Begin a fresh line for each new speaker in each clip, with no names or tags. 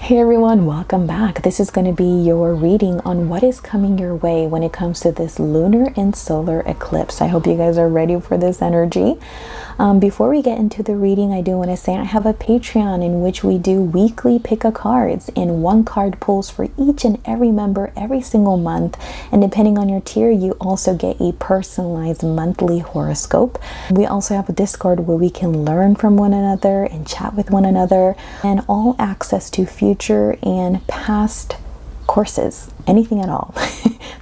Hey everyone, welcome back. This is going to be your reading on what is coming your way when it comes to this lunar and solar eclipse. I hope you guys are ready for this energy. Before we get into the reading, I do want to say I have a Patreon in which we do weekly pick a cards, and one card pulls for each and every member every single month. And depending on your tier, you also get a personalized monthly horoscope. We also have a Discord where we can learn from one another and chat with one another, and all access to future and past courses, anything at all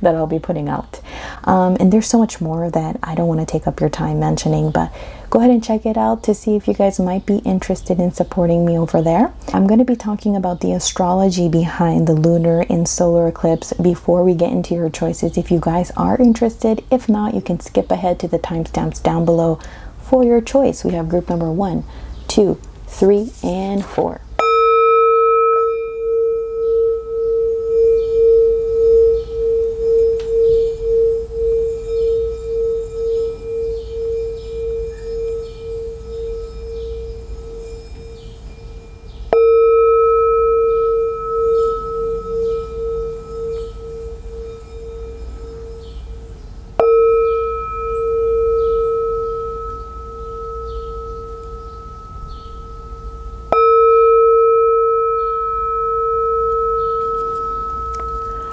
that I'll be putting out. And there's so much more that I don't want to take up your time mentioning, but go ahead and check it out to see if you guys might be interested in supporting me over there. I'm going to be talking about the astrology behind the lunar and solar eclipse before we get into your choices, if you guys are interested. If not, you can skip ahead to the timestamps down below for your choice. We have group number 1, 2, 3, and 4.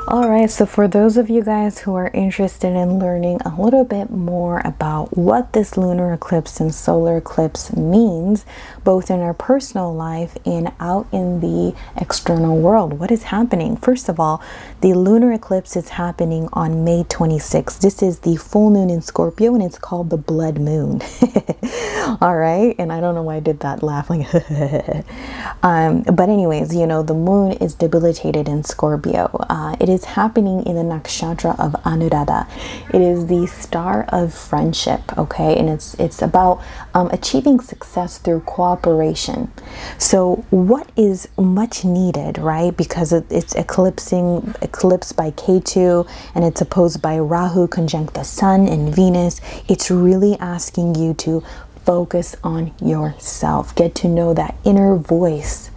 Alright, so for those of you guys who are interested in learning a little bit more about what this lunar eclipse and solar eclipse means, both in our personal life and out in the external world, what is happening? First of all, the lunar eclipse is happening on May 26th. This is the full moon in Scorpio, and it's called the blood moon. Alright, and I don't know why I did that laugh like but anyways, you know, the moon is debilitated in Scorpio. It is happening in the nakshatra of Anuradha. It is the star of friendship, okay? And it's about achieving success through cooperation. So what is much needed, right? Because it's eclipsed by Ketu, and it's opposed by Rahu conjunct the Sun and Venus. It's really asking you to focus on yourself. Get to know that inner voice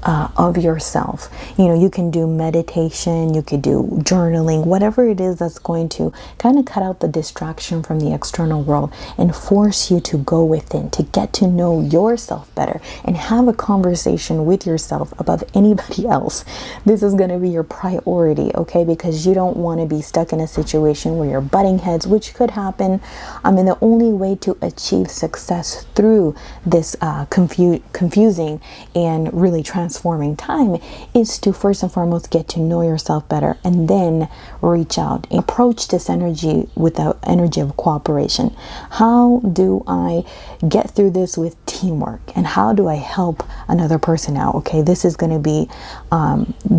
of yourself. You know, you can do meditation, you could do journaling, whatever it is that's going to kind of cut out the distraction from the external world and force you to go within, to get to know yourself better and have a conversation with yourself above anybody else. This is going to be your priority, okay? Because you don't want to be stuck in a situation where you're butting heads, which could happen. I mean, the only way to achieve success through this confusing and really transforming time is to first and foremost get to know yourself better, and then reach out, approach this energy with the energy of cooperation. How do I get through this with teamwork, and how do I help another person out? Okay, this is going to be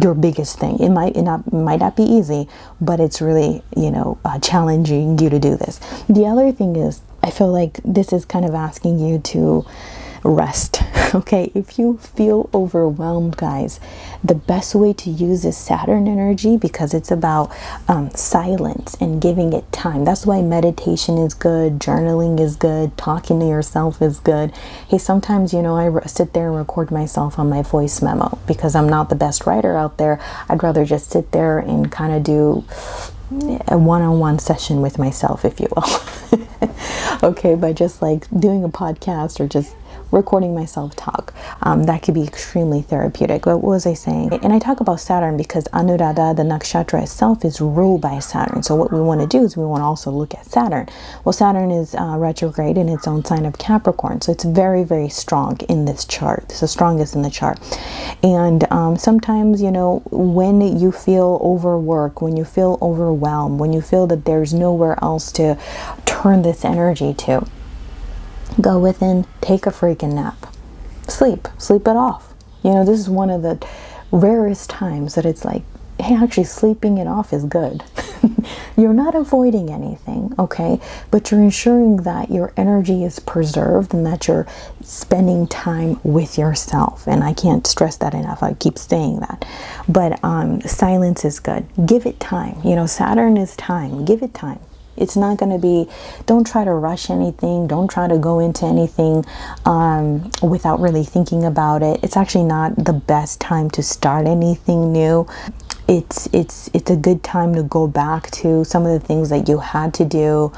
your biggest thing. It might not be easy, but it's really, you know, challenging you to do this. The other thing is, I feel like this is kind of asking you to rest. Okay, if you feel overwhelmed, guys, the best way to use is Saturn energy, because it's about silence and giving it time. That's why meditation is good, journaling is good, talking to yourself is good. Hey, sometimes, you know, I sit there and record myself on my voice memo because I'm not the best writer out there. I'd rather just sit there and kind of do a one-on-one session with myself, if you will. Okay, by just like doing a podcast or just recording myself talk. That could be extremely therapeutic. What was I saying? And I talk about Saturn because Anuradha, the nakshatra itself, is ruled by Saturn. So what we want to do is we want to also look at Saturn. Well, Saturn is retrograde in its own sign of Capricorn. So it's very, very strong in this chart. It's the strongest in the chart. And sometimes, you know, when you feel overworked, when you feel overwhelmed, when you feel that there's nowhere else to turn this energy to, go within, take a freaking nap, sleep it off. You know, this is one of the rarest times that it's like, hey, actually sleeping it off is good. You're not avoiding anything, okay? But you're ensuring that your energy is preserved and that you're spending time with yourself. And I can't stress that enough. I keep saying that. But silence is good. Give it time. You know, Saturn is time. Give it time. It's not going to be, don't try to rush anything. Don't try to go into anything without really thinking about it. It's actually not the best time to start anything new. It's a good time to go back to some of the things that you had to do,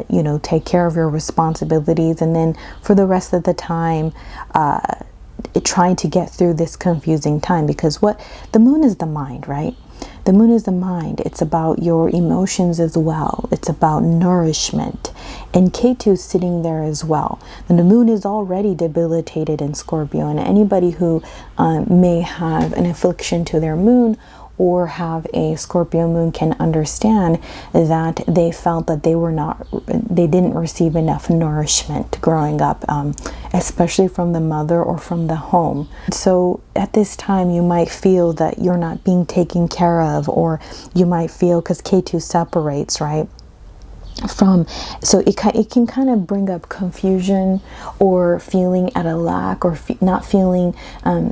you know, take care of your responsibilities, and then for the rest of the time, trying to get through this confusing time, because what the moon is, the mind, right? The moon is the mind. It's about your emotions as well. It's about nourishment. And Ketu is sitting there as well. And the moon is already debilitated in Scorpio. And anybody who may have an affliction to their moon or have a Scorpio moon can understand that they felt that they didn't receive enough nourishment growing up, especially from the mother or from the home. So at this time, you might feel that you're not being taken care of, or you might feel, because Ketu separates, right? So it can kind of bring up confusion or feeling at a lack, or not feeling,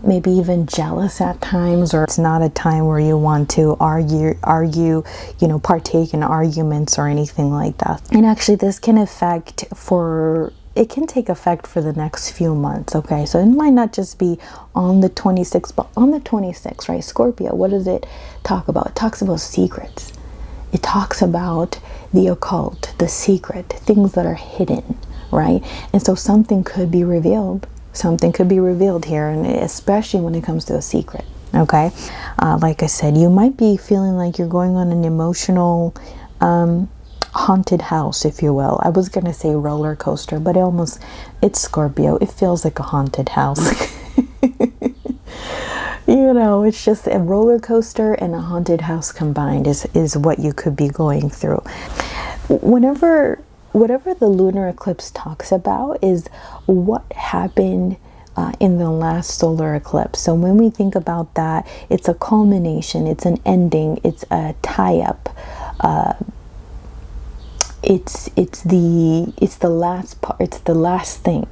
maybe even jealous at times, or it's not a time where you want to argue, you know, partake in arguments or anything like that. And actually this can it can take effect for the next few months, okay? So it might not just be on the 26th, but on the 26th, right? Scorpio, what does it talk about? It talks about secrets. It talks about the occult, the secret, things that are hidden, right? And so something could be revealed. Something could be revealed here, and especially when it comes to a secret, okay? Like I said, you might be feeling like you're going on an emotional haunted house, if you will. I was going to say roller coaster, but it's Scorpio. It feels like a haunted house. You know, it's just a roller coaster and a haunted house combined is what you could be going through. Whatever the lunar eclipse talks about is what happened in the last solar eclipse. So when we think about that, it's a culmination, it's an ending, it's a tie-up. It's the last part, it's the last thing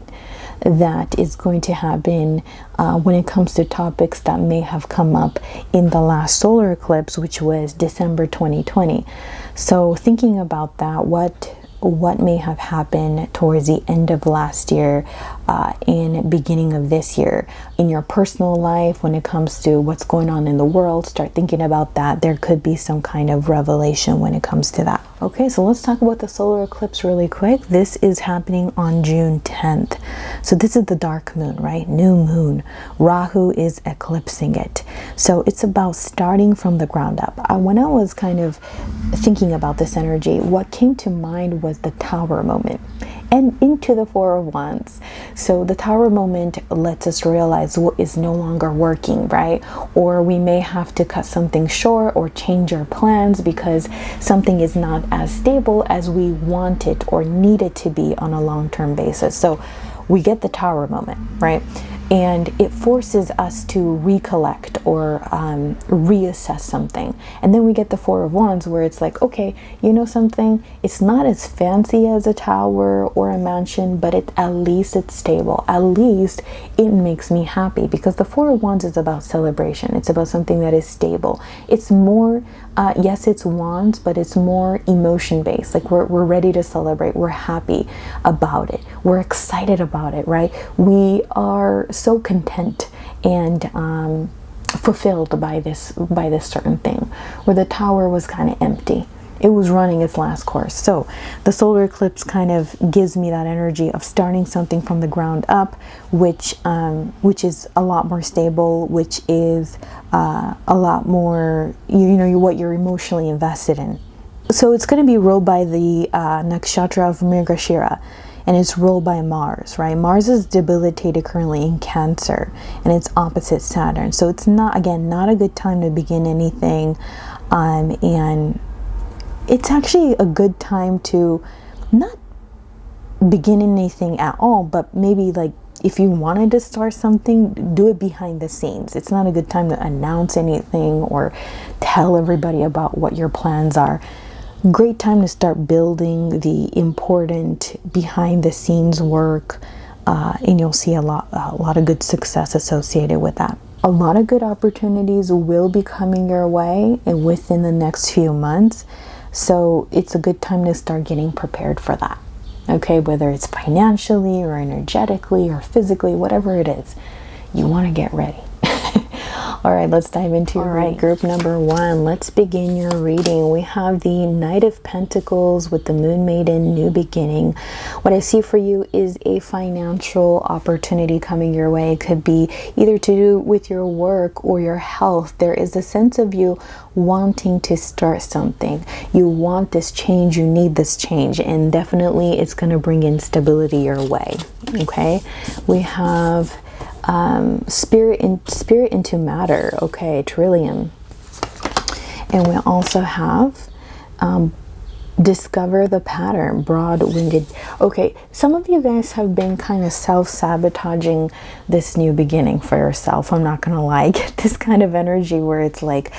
that is going to happen when it comes to topics that may have come up in the last solar eclipse, which was December 2020. So thinking about that, what may have happened towards the end of last year and beginning of this year in your personal life, when it comes to what's going on in the world, start thinking about that. There could be some kind of revelation when it comes to that. Okay, so let's talk about the solar eclipse really quick. This is happening on June 10th. So this is the dark moon, right? New moon. Rahu is eclipsing it. So it's about starting from the ground up. When I was kind of thinking about this energy, what came to mind was the Tower moment and into the Four of Wands. So the Tower moment lets us realize what is no longer working, right? Or we may have to cut something short or change our plans because something is not as stable as we want it or need it to be on a long-term basis. So we get the Tower moment, right? And it forces us to recollect or reassess something. And then we get the Four of Wands, where it's like, okay, you know something, it's not as fancy as a tower or a mansion, but at least it's stable. At least it makes me happy, because the Four of Wands is about celebration. It's about something that is stable. It's more, yes, it's wands, but it's more emotion based. Like we're ready to celebrate. We're happy about it. We're excited about it, right? We are so content and fulfilled by this certain thing, where the Tower was kind of empty. It was running its last course. So the solar eclipse kind of gives me that energy of starting something from the ground up, which is a lot more stable, which is a lot more, you know, what you're emotionally invested in. So it's going to be ruled by the nakshatra of Mrigashira, and it's ruled by Mars, right? Mars is debilitated currently in Cancer, and it's opposite Saturn. So it's not a good time to begin anything, and it's actually a good time to not begin anything at all, but maybe like if you wanted to start something, do it behind the scenes. It's not a good time to announce anything or tell everybody about what your plans are. Great time to start building the important behind the scenes work, and you'll see a lot of good success associated with that. A lot of good opportunities will be coming your way and within the next few months. So it's a good time to start getting prepared for that. Okay, whether it's financially or energetically or physically, whatever it is, you want to get ready. All right, let's dive into your reading. Group number 1, let's begin your reading. We have the Knight of Pentacles with the Moon Maiden, New Beginning. What I see for you is a financial opportunity coming your way. It could be either to do with your work or your health. There is a sense of you wanting to start something. You want this change, you need this change, and definitely it's going to bring in stability your way. Okay, we have spirit into matter. Okay, Trillium. And we also have discover the pattern, broad-winded. Okay, some of you guys have been kind of self-sabotaging this new beginning for yourself. I'm not gonna lie. Get this kind of energy where it's like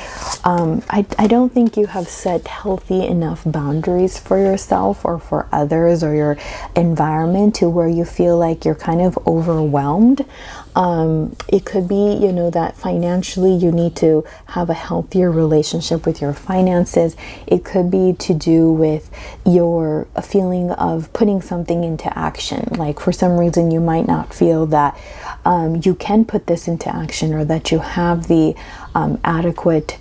I don't think you have set healthy enough boundaries for yourself or for others or your environment to where you feel like you're kind of overwhelmed. It could be, you know, that financially you need to have a healthier relationship with your finances. It could be to do with your feeling of putting something into action. Like for some reason you might not feel that you can put this into action, or that you have the adequate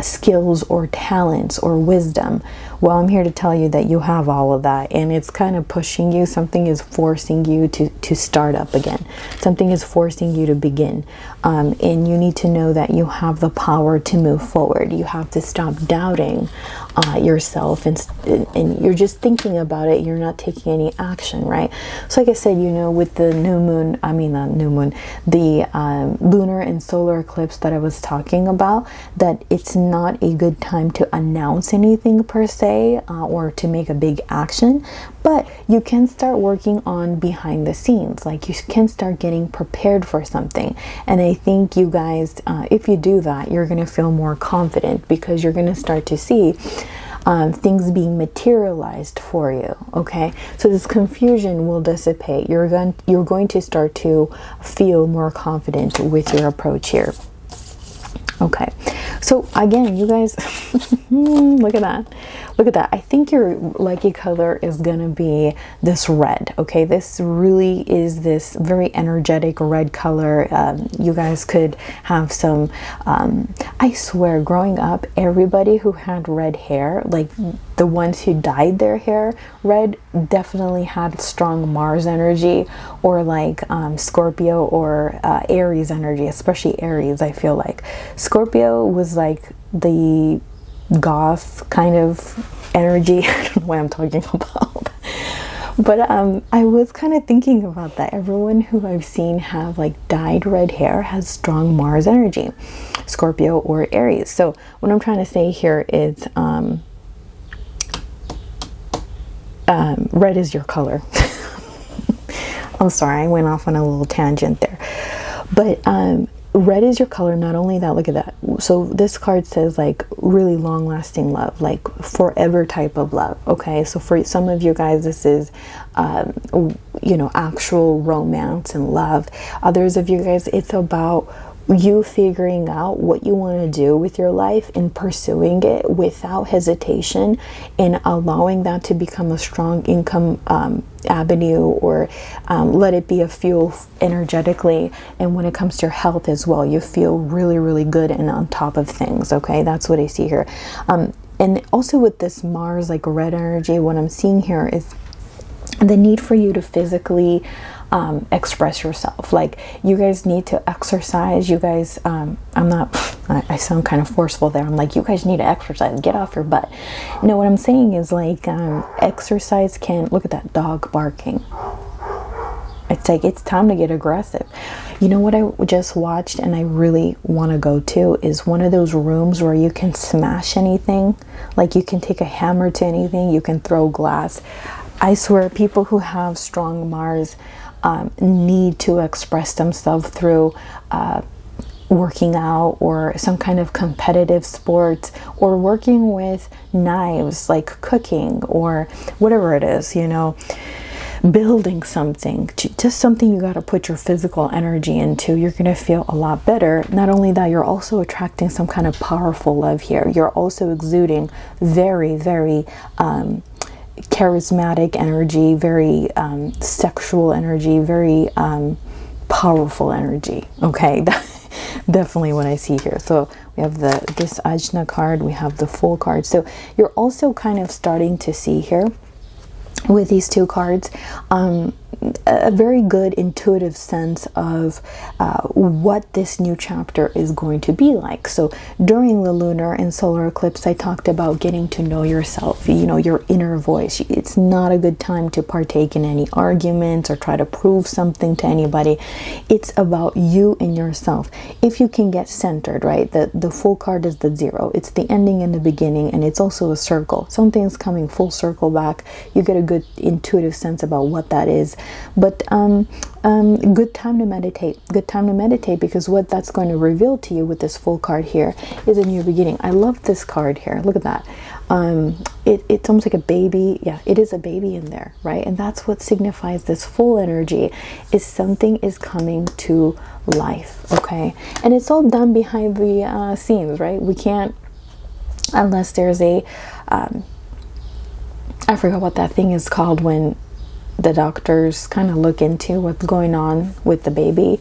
skills or talents or wisdom. Well, I'm here to tell you that you have all of that, and it's kind of pushing you. Something is forcing you to start up again. Something is forcing you to begin, and you need to know that you have the power to move forward. You have to stop doubting yourself, and you're just thinking about it. You're not taking any action, right? So like I said, you know, with the new moon, the lunar and solar eclipse that I was talking about, that it's not a good time to announce anything per se, or to make a big action, but you can start working on behind the scenes. Like you can start getting prepared for something. And I think you guys, if you do that, you're going to feel more confident, because you're going to start to see things being materialized for you. Okay, so this confusion will dissipate. You're going to start to feel more confident with your approach here. Okay, so again, you guys, look at that. Look at that. I think your lucky color is going to be this red. Okay, this really is this very energetic red color. You guys could have some, I swear, growing up, everybody who had red hair, like the ones who dyed their hair red, definitely had strong Mars energy, or like Scorpio or Aries energy, especially Aries. I feel like Scorpio was like the goth kind of energy. I don't know what I'm talking about. But I was kind of thinking about that. Everyone who I've seen have like dyed red hair has strong Mars energy, Scorpio or Aries. So what I'm trying to say here is red is your color. I'm sorry, I went off on a little tangent there. But red is your color. Not only that, look at that. So this card says like really long lasting love, like forever type of love. Okay, so for some of you guys, this is you know, actual romance and love. Others of you guys, it's about you figuring out what you want to do with your life and pursuing it without hesitation, and allowing that to become a strong income avenue, or let it be a fuel energetically. And when it comes to your health as well, you feel really, really good and on top of things. Okay, that's what I see here. And also with this Mars, like red energy, what I'm seeing here is the need for you to physically express yourself. Like you guys need to exercise. You guys, I sound kind of forceful there. I'm like, you guys need to exercise, get off your butt. No, what I'm saying is like exercise can, look at that dog barking. It's like, it's time to get aggressive. You know what I just watched and I really want to go to is one of those rooms where you can smash anything. Like you can take a hammer to anything, you can throw glass. I swear people who have strong Mars need to express themselves through working out or some kind of competitive sport, or working with knives, like cooking or whatever it is, you know. building something, just something you got to put your physical energy into, you're going to feel a lot better. Not only that, you're also attracting some kind of powerful love here. You're also exuding very, very charismatic energy, very sexual energy, very powerful energy. Okay, definitely what I see here. So we have this Ajna card, we have the Fool card. So you're also kind of starting to see here with these two cards a very good intuitive sense of what this new chapter is going to be like. So during the lunar and solar eclipse, I talked about getting to know yourself, you know, your inner voice. It's not a good time to partake in any arguments or try to prove something to anybody. It's about you and yourself. If you can get centered, right? The Full card is the 0. It's the ending and the beginning, and it's also a circle. Something's coming full circle back. You get a good intuitive sense about what that is. But good time to meditate. Good time to meditate, because what that's going to reveal to you with this Full card here is a new beginning. I love this card here. Look at that. It's almost like a baby. Yeah, it is a baby in there, right? And that's what signifies this full energy, is something is coming to life. Okay, and it's all done behind the scenes, right? We can't, unless there's a I forgot what that thing is called when the doctors kind of look into what's going on with the baby.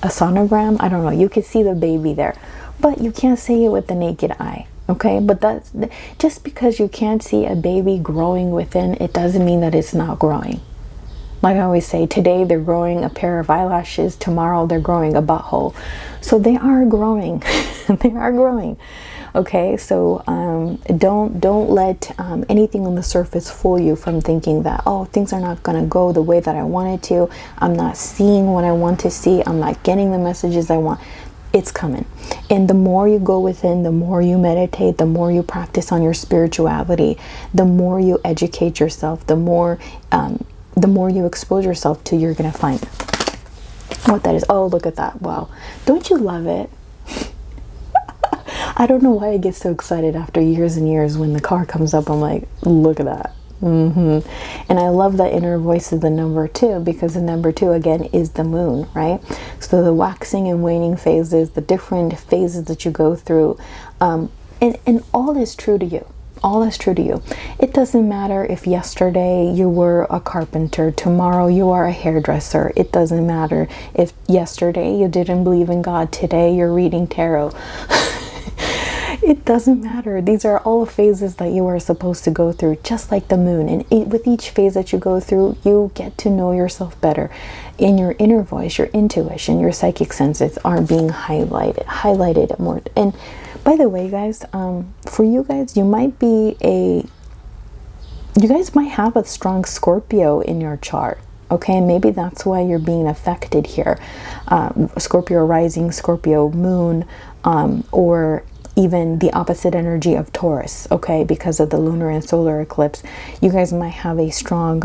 A sonogram? I don't know. You can see the baby there, but you can't see it with the naked eye. Okay, but that's just because you can't see a baby growing within, it doesn't mean that it's not growing. Like I always say, today they're growing a pair of eyelashes, tomorrow they're growing a butthole. So they are growing. They are growing. Okay, so don't let anything on the surface fool you from thinking that, oh, things are not going to go the way that I wanted to. I'm not seeing what I want to see. I'm not getting the messages I want. It's coming. And the more you go within, the more you meditate, the more you practice on your spirituality, the more you educate yourself, the more you expose yourself to, you're going to find what that is. Oh, look at that. Wow. Don't you love it? I don't know why I get so excited after years and years when the car comes up. I'm like, look at that. And I love that inner voice of the number 2, because the number 2 again is the moon, right? So the waxing and waning phases, the different phases that you go through, and all is true to you. All is true to you. It doesn't matter if yesterday you were a carpenter, tomorrow you are a hairdresser. It doesn't matter if yesterday you didn't believe in God, today you're reading tarot. It doesn't matter. These are all phases that you are supposed to go through, just like the moon. And with each phase that you go through, you get to know yourself better. In your inner voice, your intuition, your psychic senses are being highlighted more. And by the way, guys, for you guys, you guys might have a strong Scorpio in your chart. Okay, maybe that's why you're being affected here. Scorpio rising, Scorpio moon, or even the opposite energy of Taurus, okay, because of the lunar and solar eclipse. You guys might have a strong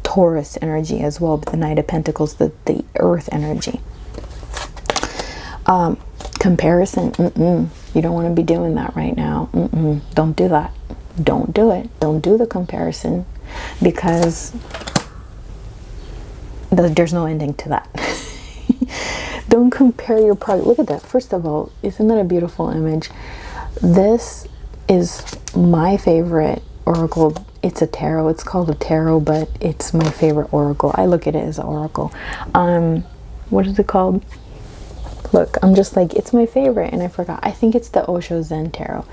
Taurus energy as well, but the Knight of Pentacles, the earth energy. Comparison, you don't want to be doing that right now. Don't do that. Don't do it. Don't do the comparison, because there's no ending to that. Don't compare your product. Look at that. First of all, isn't that a beautiful image? This is my favorite oracle. It's a tarot. It's called a tarot, but it's my favorite oracle. I look at it as an oracle. What is it called? Look, I'm just like, it's my favorite, and I forgot. I think it's the Osho Zen Tarot.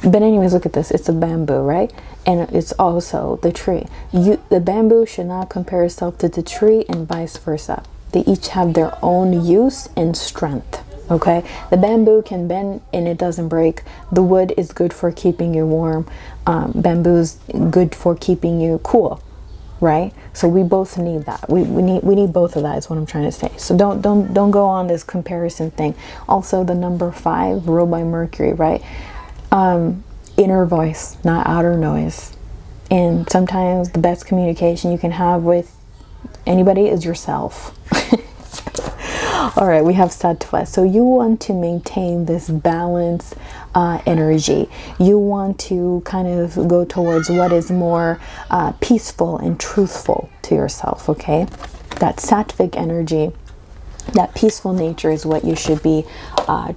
But anyways, look at this. It's a bamboo, right? And it's also the tree. The bamboo should not compare itself to the tree, and vice versa. They each have their own use and strength. Okay, the bamboo can bend and it doesn't break. The wood is good for keeping you warm. Bamboo's good for keeping you cool, right? So we both need that. We need both of that, is what I'm trying to say. So don't go on this comparison thing. Also, the number 5, ruled by Mercury, right? Inner voice, not outer noise. And sometimes the best communication you can have with anybody is yourself. All right, we have Sattva. So you want to maintain this balance energy. You want to kind of go towards what is more peaceful and truthful to yourself, okay? That sattvic energy, that peaceful nature is what you should be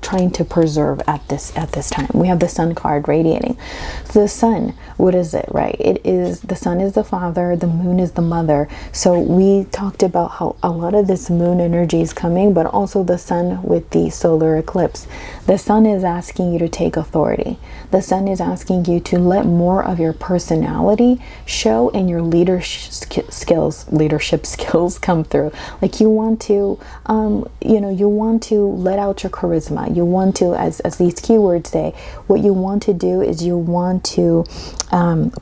trying to preserve at this time. We have the Sun card radiating. So the Sun, what is it, right? It is, the Sun is the father, the Moon is the mother. So we talked about how a lot of this Moon energy is coming, but also the Sun with the solar eclipse. The Sun is asking you to take authority. The Sun is asking you to let more of your personality show and your leadership skills come through. Like you want to you want to let out your charisma. You want to, as these keywords say, what you want to do is you want to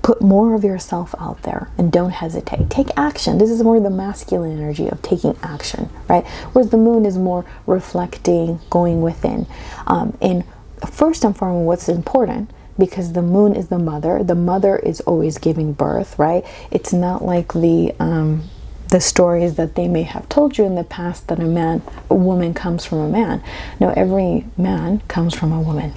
put more of yourself out there, and don't hesitate. Take action. This is more the masculine energy of taking action, right? Whereas the Moon is more reflecting, going within. And first and foremost, what's important, because the Moon is the mother is always giving birth, right? It's not like the stories that they may have told you in the past that a woman comes from a man. No, every man comes from a woman.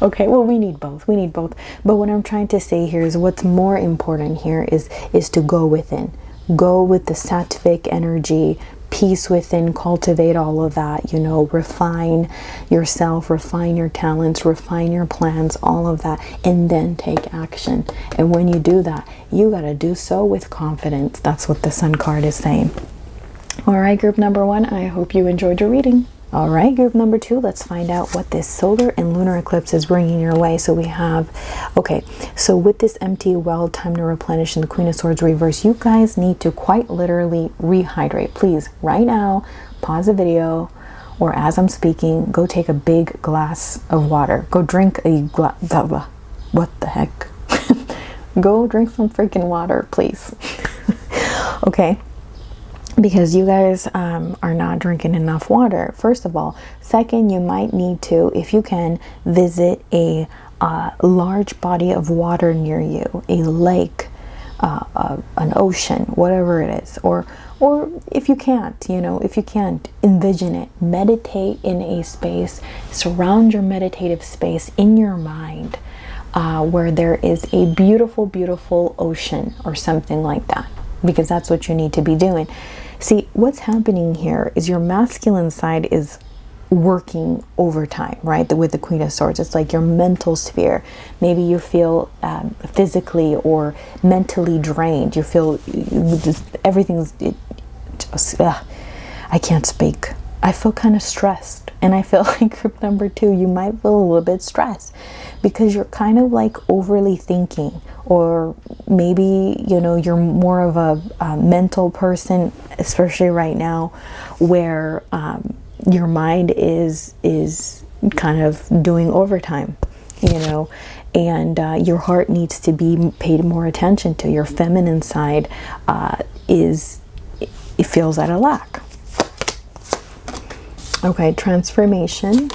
Okay, well, we need both. But what I'm trying to say here is what's more important here is to go within. Go with the sattvic energy, peace within, cultivate all of that, refine yourself, refine your talents, refine your plans, all of that, and then take action. And when you do that, you got to do so with confidence. That's what the Sun card is saying. All right, group number 1, I hope you enjoyed your reading. All right, group number 2, let's find out what this solar and lunar eclipse is bringing your way. So we have, okay, so with this empty well, time to replenish, and the Queen of Swords reverse, you guys need to quite literally rehydrate. Please, right now, pause the video, or as I'm speaking, go take a big glass of water. Go drink a glass, what the heck? Go drink some freaking water, please. Okay. Because you guys are not drinking enough water, first of all. Second, you might need to, if you can, visit a large body of water near you, a lake, an ocean, whatever it is. Or if you can't, if you can't, envision it. Meditate in a space, surround your meditative space in your mind where there is a beautiful, beautiful ocean or something like that. Because that's what you need to be doing. See, what's happening here is your masculine side is working overtime, right? With the Queen of Swords, it's like your mental sphere. Maybe you feel physically or mentally drained. You feel everything's I can't speak. I feel kind of stressed. And I feel like group number 2, you might feel a little bit stressed because you're kind of like overly thinking, or maybe, you're more of a mental person, especially right now, where your mind is kind of doing overtime, and your heart needs to be paid more attention to. Your feminine side it feels at a lack. Okay, transformation.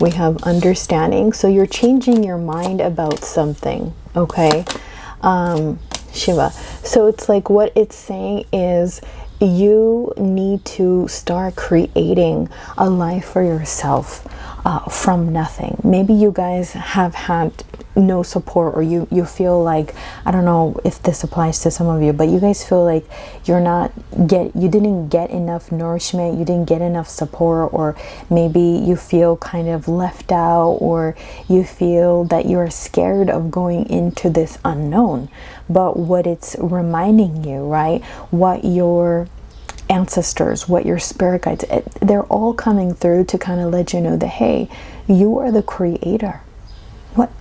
We have understanding. So you're changing your mind about something, okay? Shiva. So it's like what it's saying is you need to start creating a life for yourself from nothing. Maybe you guys have had no support, or you feel like, I don't know if this applies to some of you, but you guys feel like you didn't get enough nourishment, you didn't get enough support, or maybe you feel kind of left out, or you feel that you're scared of going into this unknown. But what it's reminding you, right, what your ancestors, what your spirit guides, they're all coming through to kind of let you know that, hey, you are the creator.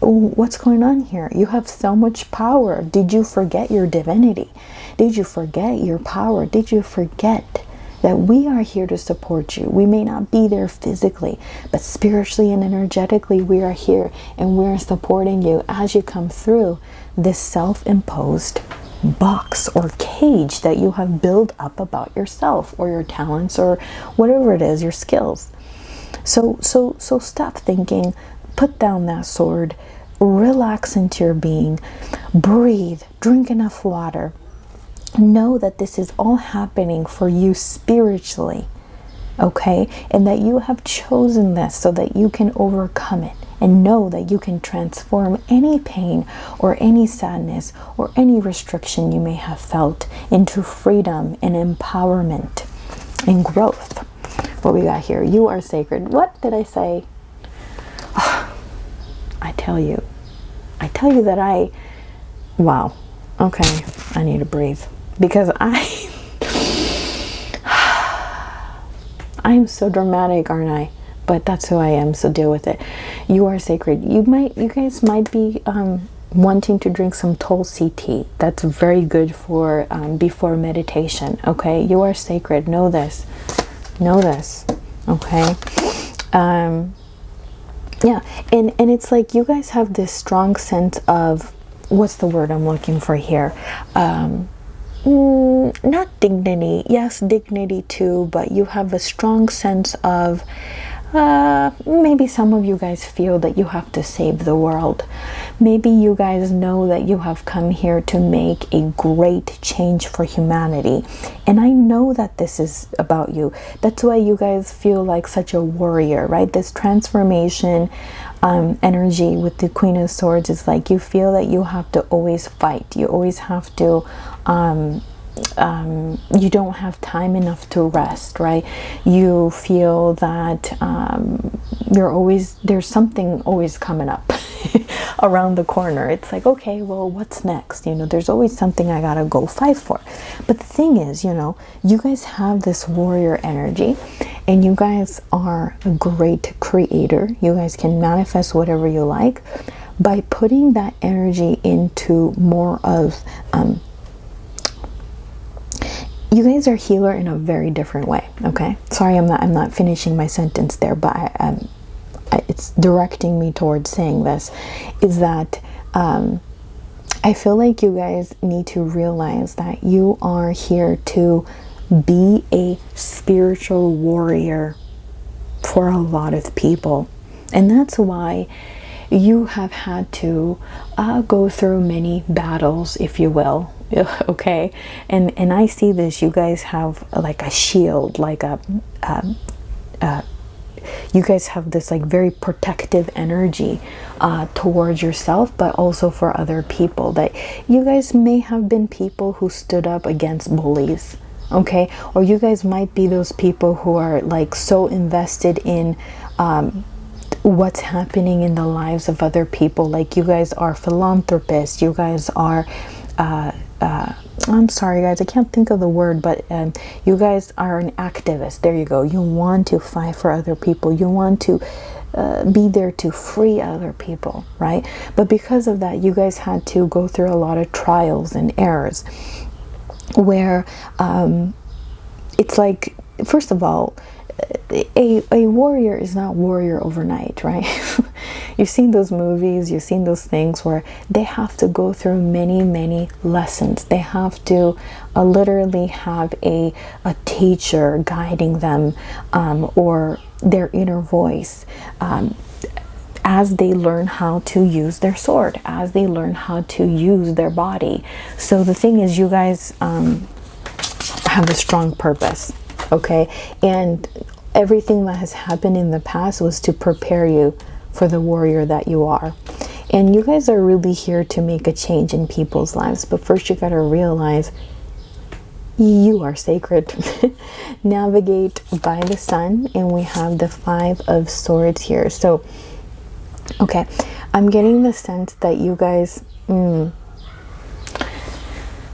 What's going on here? You have so much power. Did you forget your divinity? Did you forget your power? Did you forget that we are here to support you? We may not be there physically, but spiritually and energetically we are here, and we're supporting you as you come through this self-imposed box or cage that you have built up about yourself or your talents or whatever it is, your skills. So stop thinking. Put down that sword, relax into your being, breathe, drink enough water. Know that this is all happening for you spiritually. okay? And that you have chosen this so that you can overcome it and know that you can transform any pain or any sadness or any restriction you may have felt into freedom and empowerment and growth. What we got here? You are sacred. What did I say? Oh, I tell you that wow. Okay, I need to breathe because I'm so dramatic, aren't I? But that's who I am, so deal with it. You are sacred. You guys might be wanting to drink some Tulsi tea. That's very good for before meditation. Okay, you are sacred. Know this. Okay. Yeah, and it's like you guys have this strong sense of, what's the word I'm looking for here? Not dignity. Yes, dignity too, but you have a strong sense of, maybe some of you guys feel that you have to save the world. Maybe you guys know that you have come here to make a great change for humanity. And I know that this is about you. That's why you guys feel like such a warrior, right? This transformation energy with the Queen of Swords is like you feel that you have to always fight. You always have to you don't have time enough to rest, right? You feel that there's something always coming up around the corner. It's like, okay, well, what's next? You know, there's always something I gotta go fight for. But the thing is, you know, you guys have this warrior energy and you guys are a great creator. You guys can manifest whatever you like by putting that energy into more of you guys are healer in a very different way. Okay, sorry, I'm not finishing my sentence there, but it's directing me towards saying this, is that I feel like you guys need to realize that you are here to be a spiritual warrior for a lot of people, and that's why you have had to go through many battles, if you will. Okay, and I see this. You guys have like a shield, like you guys have this like very protective energy towards yourself, but also for other people. That you guys may have been people who stood up against bullies, okay? Or you guys might be those people who are like so invested in what's happening in the lives of other people. Like you guys are philanthropists. You guys are I'm sorry guys, I can't think of the word, but you guys are an activist. There you go. You want to fight for other people. You want to be there to free other people, right? But because of that, you guys had to go through a lot of trials and errors where it's like, first of all, a warrior is not warrior overnight, right? You've seen those movies, you've seen those things where they have to go through many lessons. They have to literally have a teacher guiding them, or their inner voice, as they learn how to use their sword, as they learn how to use their body. So the thing is, you guys have a strong purpose, okay? And everything that has happened in the past was to prepare you for the warrior that you are. And you guys are really here to make a change in people's lives. But first you got to realize you are sacred. Navigate by the sun, and we have the 5 of Swords here. So, okay, I'm getting the sense that you guys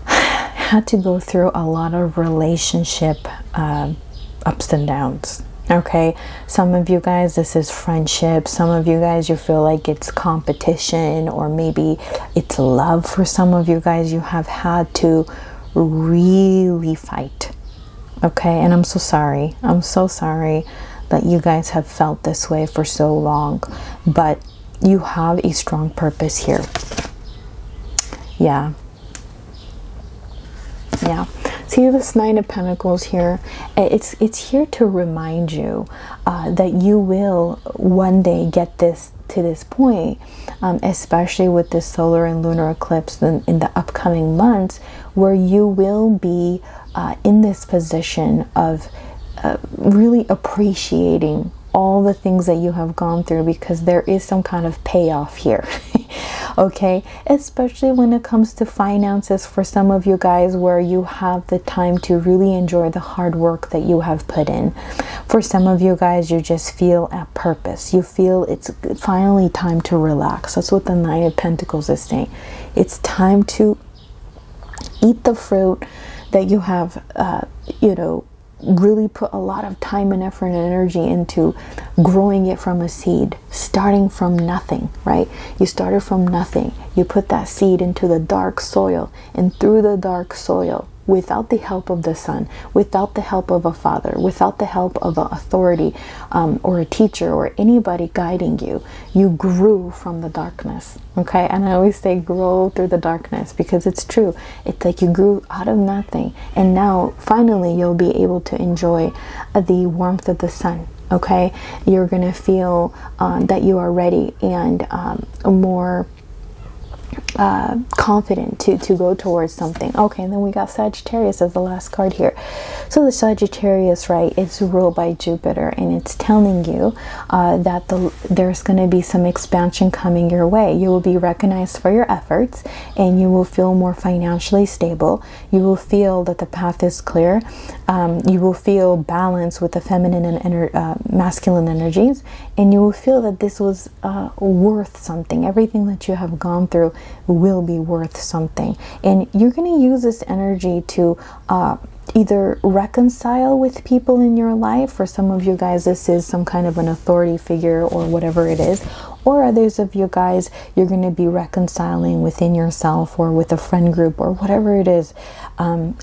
had to go through a lot of relationship ups and downs. Okay, some of you guys, this is friendship. Some of you guys, you feel like it's competition, or maybe it's love. For some of you guys, you have had to really fight. Okay, and I'm so sorry. I'm so sorry that you guys have felt this way for so long, but you have a strong purpose here. Yeah. See this 9 of Pentacles here? It's here to remind you that you will one day get to this point, especially with this solar and lunar eclipse in the upcoming months, where you will be in this position of really appreciating all the things that you have gone through, because there is some kind of payoff here. Okay, especially when it comes to finances for some of you guys, where you have the time to really enjoy the hard work that you have put in. For some of you guys, you just feel at purpose. You feel it's finally time to relax. That's what the Nine of Pentacles is saying. It's time to eat the fruit that you have, you know, really put a lot of time and effort and energy into growing it from a seed, starting from nothing, right? You started from nothing. You put that seed into the dark soil, and through the dark soil, without the help of the sun, without the help of a father, without the help of an authority or a teacher or anybody guiding you, you grew from the darkness. Okay, and I always say grow through the darkness, because it's true. It's like you grew out of nothing, and now finally you'll be able to enjoy the warmth of the sun. Okay, you're gonna feel that you are ready and more confident to go towards something. Okay, and then we got Sagittarius as the last card here. So the Sagittarius, right, it's ruled by Jupiter, and it's telling you that there's going to be some expansion coming your way. You will be recognized for your efforts, and you will feel more financially stable. You will feel that the path is clear. You will feel balance with the feminine and masculine energies, and you will feel that this was worth something. Everything that you have gone through will be worth something, and you're going to use this energy to either reconcile with people in your life. For some of you guys, this is some kind of an authority figure or whatever it is, or others of you guys, you're going to be reconciling within yourself or with a friend group or whatever it is,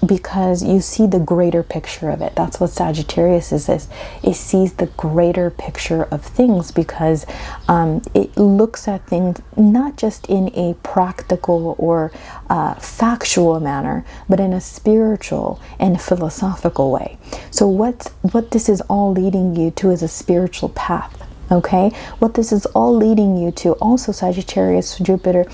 because you see the greater picture of it. That's what Sagittarius is. It sees the greater picture of things, because it looks at things not just in a practical or factual manner, but in a spiritual and philosophical way. So what this is all leading you to is a spiritual path. Okay, what this is all leading you to, also Sagittarius, Jupiter,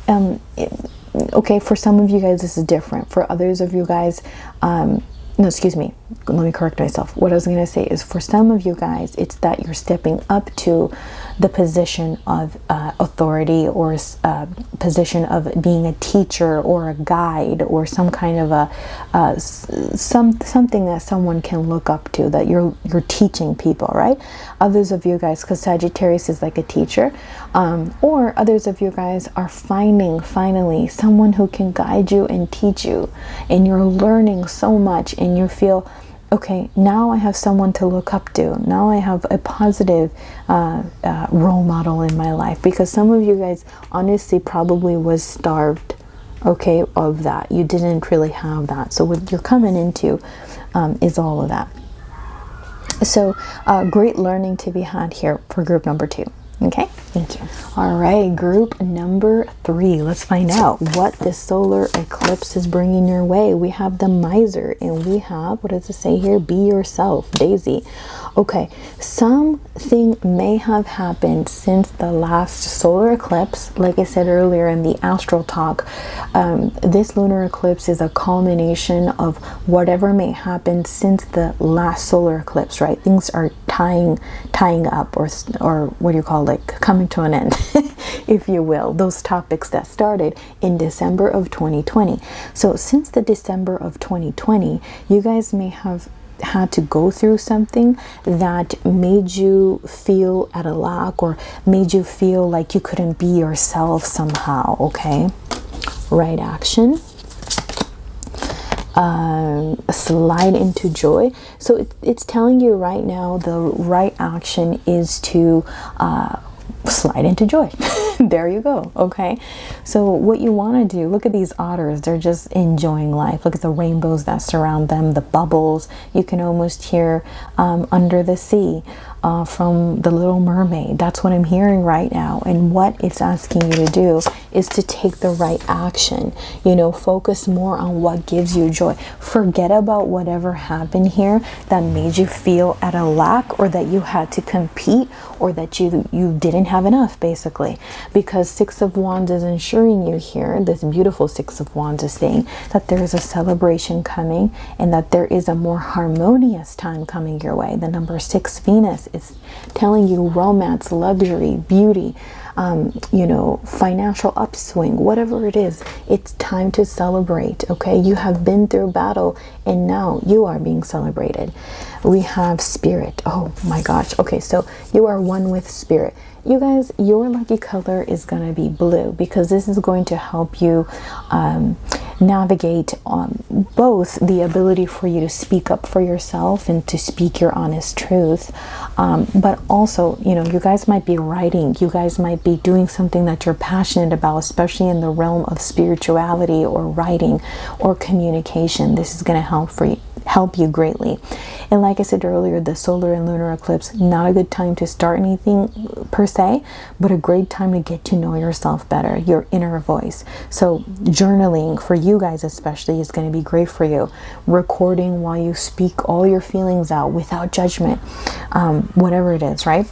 okay, for some of you guys this is different. For others of you guys, no, excuse me, let me correct myself. What I was going to say is, for some of you guys, it's that you're stepping up to the position of authority, or position of being a teacher or a guide, or some kind of a something that someone can look up to, that you're teaching people, right? Others of you guys, because Sagittarius is like a teacher, or others of you guys are finding finally someone who can guide you and teach you, and you're learning so much, and you feel, okay, now I have someone to look up to. Now I have a positive role model in my life, because some of you guys honestly probably was starved, okay, of that. You didn't really have that. So what you're coming into is all of that. So great learning to be had here for group number 2. Okay, thank you. All right, group number 3. Let's find out what this solar eclipse is bringing your way. We have the Miser, and we have, what does it say here? Be yourself, Daisy. Okay, something may have happened since the last solar eclipse. Like I said earlier in the astral talk, this lunar eclipse is a culmination of whatever may happen since the last solar eclipse, right? Things are tying up, or what do you call, like coming to an end, if you will, those topics that started in December of 2020. So since the December of 2020, you guys may have had to go through something that made you feel at a lack, or made you feel like you couldn't be yourself somehow. Okay, right action. Slide into joy. So it's telling you right now, the right action is to slide into joy. There you go. Okay, so what you want to do, look at these otters, they're just enjoying life. Look at the rainbows that surround them, the bubbles. You can almost hear Under the Sea from The Little Mermaid. That's what I'm hearing right now. And what it's asking you to do is to take the right action. You know, focus more on what gives you joy. Forget about whatever happened here that made you feel at a lack, or that you had to compete, or that you didn't have enough, basically. Because Six of Wands is ensuring you here, this beautiful Six of Wands is saying that there is a celebration coming, and that there is a more harmonious time coming your way. The number 6 Venus is telling you romance, luxury, beauty, you know, financial upswing, whatever it is. It's time to celebrate. Okay, you have been through battle, and now you are being celebrated. We have Spirit. Oh my gosh. Okay, so you are one with Spirit. You guys, your lucky color is going to be blue, because this is going to help you navigate both the ability for you to speak up for yourself and to speak your honest truth, but also, you know, you guys might be writing, you guys might be doing something that you're passionate about, especially in the realm of spirituality or writing or communication. This is going to help you greatly. And like I said earlier, the solar and lunar eclipse, not a good time to start anything per se, but a great time to get to know yourself better, your inner voice. So journaling for you guys especially is going to be great for you. Recording while you speak all your feelings out without judgment, whatever it is, right?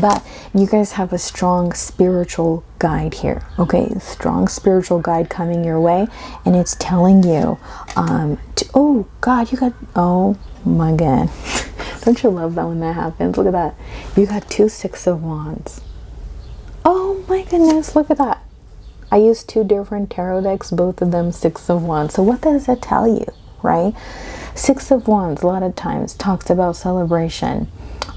But you guys have a strong spiritual guide here. Okay, strong spiritual guide coming your way, and it's telling you oh God, you got, oh my God, don't you love that when that happens? Look at that, you got 2 Six of Wands. Oh my goodness, look at that. I used 2 different tarot decks, both of them 6 of Wands. So what does that tell you, right? 6 of Wands a lot of times talks about celebration,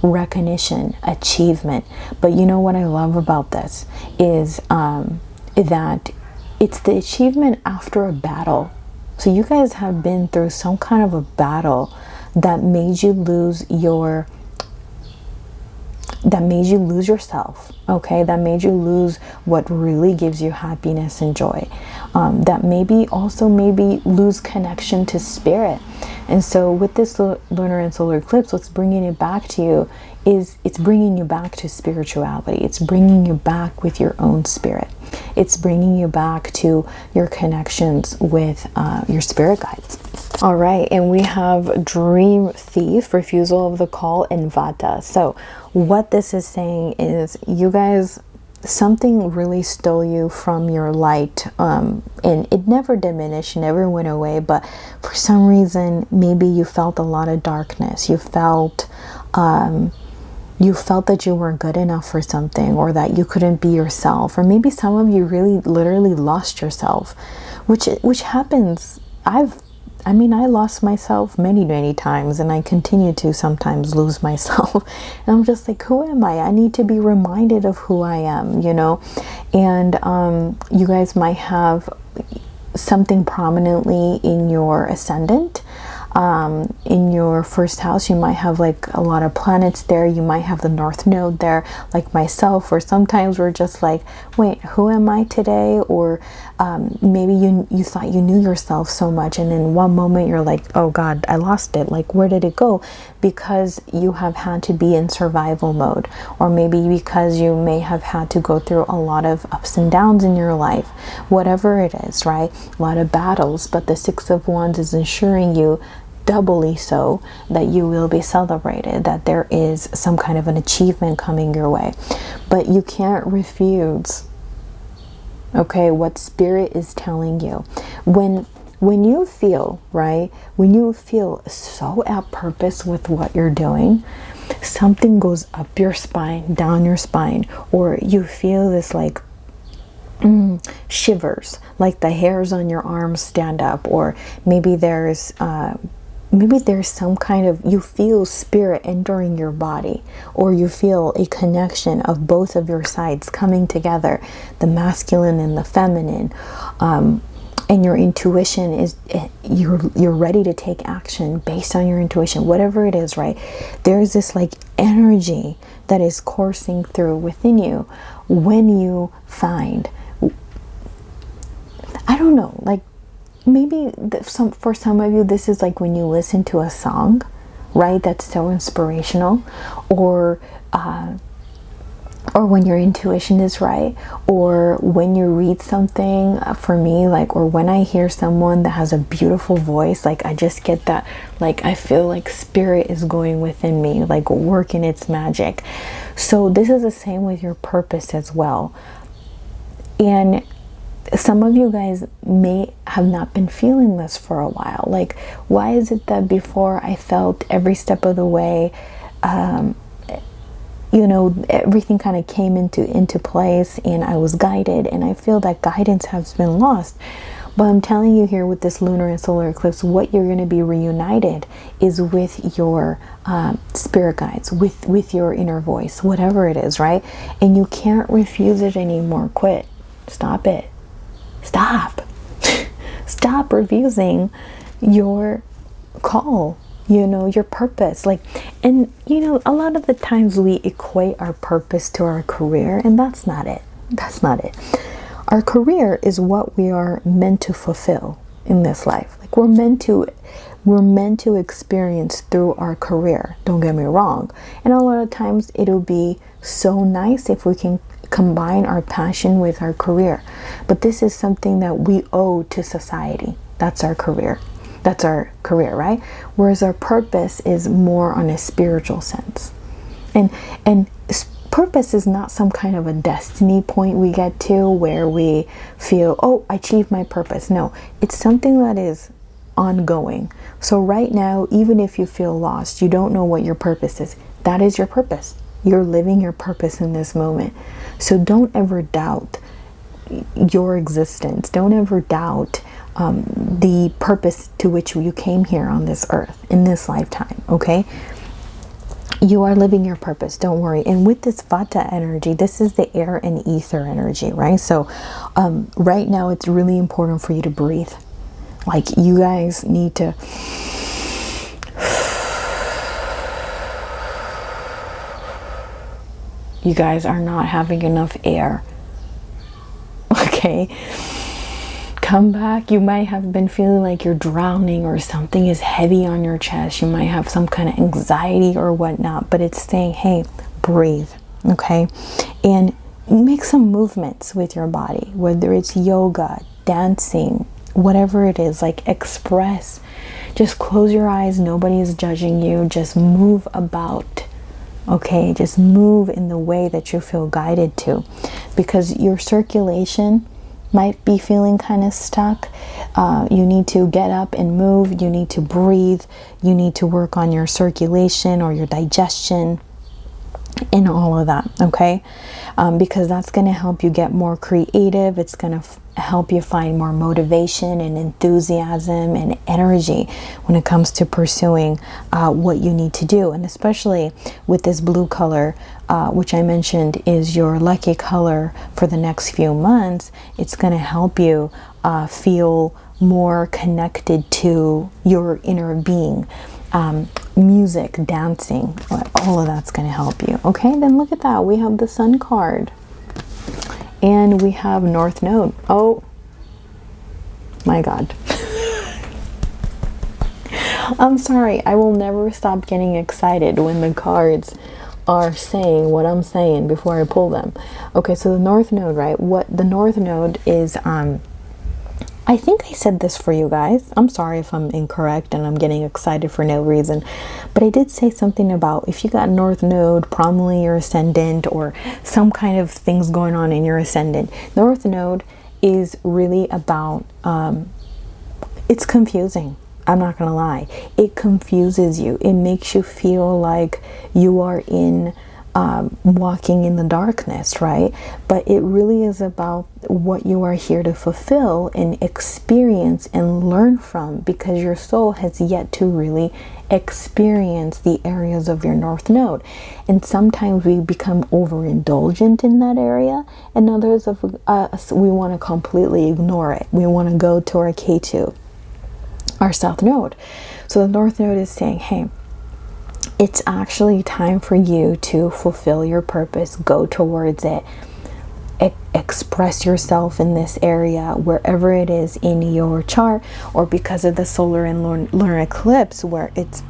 recognition, achievement. But you know what I love about this is that it's the achievement after a battle. So you guys have been through some kind of a battle that made you lose yourself. Okay, that made you lose what really gives you happiness and joy. That maybe lose connection to spirit. And so with this lunar and solar eclipse, what's bringing it back to you is it's bringing you back to spirituality. It's bringing you back with your own spirit. It's bringing you back to your connections with your spirit guides. All right, and we have Dream Thief, Refusal of the Call, and Vata. So what this is saying is, you guys, something really stole you from your light, and it never diminished, never went away, but for some reason maybe you felt a lot of darkness. You felt that you weren't good enough for something, or that you couldn't be yourself, or maybe some of you really literally lost yourself, which happens. I lost myself many times, and I continue to sometimes lose myself. And I'm just like, who am I? I need to be reminded of who I am, you know? And you guys might have something prominently in your ascendant. In your first house, you might have like a lot of planets there. You might have the North Node there, like myself, or sometimes we're just like, wait, who am I today? Or maybe you thought you knew yourself so much, and in one moment you're like, oh God, I lost it. Like, where did it go? Because you have had to be in survival mode, or maybe because you may have had to go through a lot of ups and downs in your life, whatever it is, right? A lot of battles. But the Six of Wands is ensuring you doubly so that you will be celebrated, that there is some kind of an achievement coming your way. But you can't refuse, okay, what spirit is telling you. When you feel, right, when you feel so at purpose with what you're doing, something goes up your spine, down your spine, or you feel this like shivers, like the hairs on your arms stand up, or maybe there's some kind of, you feel spirit entering your body, or you feel a connection of both of your sides coming together, the masculine and the feminine, and your intuition is, you're ready to take action based on your intuition, whatever it is, right? There's this like energy that is coursing through within you when you find, I don't know, like, maybe for some of you, this is like when you listen to a song, right, that's so inspirational, or or when your intuition is right, or when you read something, for me, like, or when I hear someone that has a beautiful voice, like I just get that, like I feel like spirit is going within me, like working its magic. So this is the same with your purpose as well. And some of you guys may have not been feeling this for a while. Like, why is it that before I felt every step of the way, you know, everything kind of came into place and I was guided, and I feel that guidance has been lost? But I'm telling you here, with this lunar and solar eclipse, what you're going to be reunited is with your spirit guides, with your inner voice, whatever it is, right? And you can't refuse it anymore. Quit. Stop it. Stop. Stop refusing your call, you know, your purpose. Like, and you know, a lot of the times we equate our purpose to our career, and that's not it. That's not it. Our career is what we are meant to fulfill in this life. Like, we're meant to experience through our career. Don't get me wrong. And a lot of times it'll be so nice if we can combine our passion with our career. But this is something that we owe to society. That's our career. That's our career, right? Whereas our purpose is more on a spiritual sense. And purpose is not some kind of a destiny point we get to where we feel, oh, I achieved my purpose. No, it's something that is ongoing. So right now, even if you feel lost, you don't know what your purpose is, that is your purpose. You're living your purpose in this moment. So don't ever doubt your existence. Don't ever doubt the purpose to which you came here on this earth in this lifetime, okay? You are living your purpose, don't worry. And with this Vata energy, this is the air and ether energy, right? So right now it's really important for you to breathe. Like, you guys need to you guys are not having enough air. Okay, come back. You might have been feeling like you're drowning or something is heavy on your chest. You might have some kind of anxiety or whatnot, but it's saying, hey, breathe, okay? And make some movements with your body, whether it's yoga, dancing, whatever it is, like express. Just close your eyes. Nobody is judging you. Just move about. Okay, just move in the way that you feel guided to, because your circulation might be feeling kind of stuck. You need to get up and move. You need to breathe. You need to work on your circulation or your digestion and all of that, okay? Because that's going to help you get more creative. It's going to help you find more motivation and enthusiasm and energy when it comes to pursuing what you need to do. And especially with this blue color, which I mentioned is your lucky color for the next few months, it's going to help you feel more connected to your inner being. Music, dancing, all of that's going to help you. Okay, then look at that. We have the Sun card. And we have North Node. Oh my God. I'm sorry. I will never stop getting excited when the cards are saying what I'm saying before I pull them. Okay, so the North Node, right? What the North Node is, I think I said this for you guys. I'm sorry if I'm incorrect and I'm getting excited for no reason. But I did say something about if you got North Node, probably your ascendant or some kind of things going on in your ascendant. North Node is really about, it's confusing. I'm not going to lie. It confuses you. It makes you feel like you are in walking in the darkness, right? But it really is about what you are here to fulfill and experience and learn from, because your soul has yet to really experience the areas of your North Node. And sometimes we become overindulgent in that area, and others of us, we want to completely ignore it. We want to go to our K2, our South Node. So the North Node is saying, hey, it's actually time for you to fulfill your purpose, go towards it, express yourself in this area, wherever it is in your chart, or because of the solar and lunar eclipse, where it's